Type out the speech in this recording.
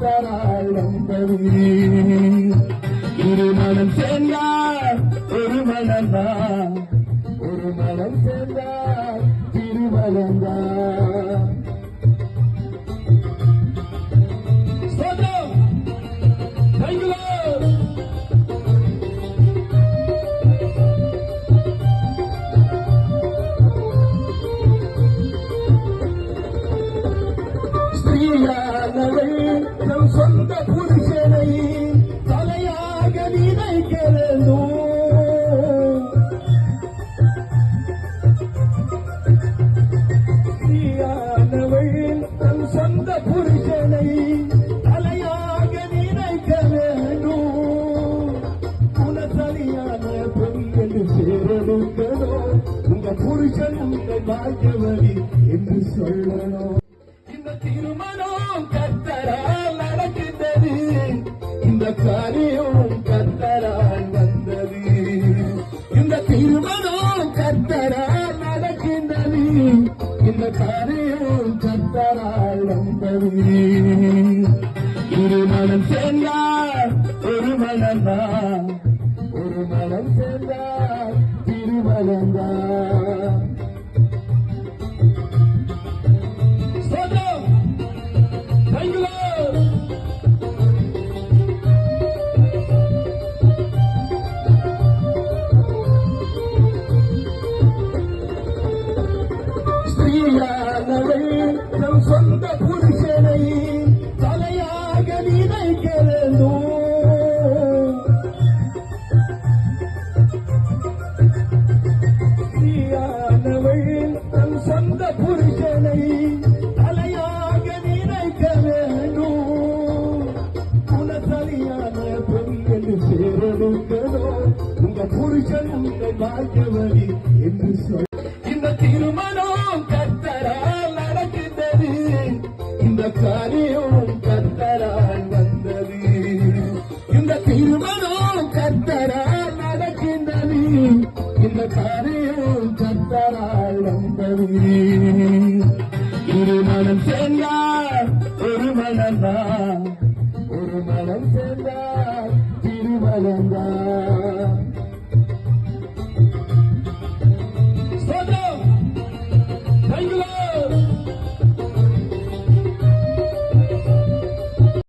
கத்தரால் வந்தது. இரு மனம் சேர்ந்தார் ஒரு மனம்தான், ஒரு மனம் சேர்ந்தார் திருமணம்தான். ஸ்ரீயானவள் நம் சொந்த புருஷனை தலையாக நினைக்கிறதோ. ஸ்ரீயானவள் நம் சொந்த புருஷனை தலையாக நினைக்க வேண்டும். குணசரியான பெண்கள் சேரனுக்கணும், உங்க புருஷன் உங்கள் பாக்கியவதி என்று சொல்லணும். திருமணம் கத்தரால் நடக்கின்றது, இந்த காரியம் கத்தரால் வந்தது. இந்த திருமணம் கத்தரால் நடக்கின்றது, இந்த காரியம் கத்தரால் வந்தது. இரு மனம் சேர்ந்தார் ஒரு மனம்தான், ஒரு மனம் சேர்ந்தார் திருமணம்தான். ஸ்ரீயானவள் நம் சொந்த புருஷனை தலையாக நினைக்கிறதோ. ஸ்ரீயானவள் நம் சொந்த புருஷனை தலையாக நினைக்க வேண்டும். குணசரியான பெண்கள் சேரனுக்கணும், உங்க புருஷன் உங்கள் பாக்கியவதி என்று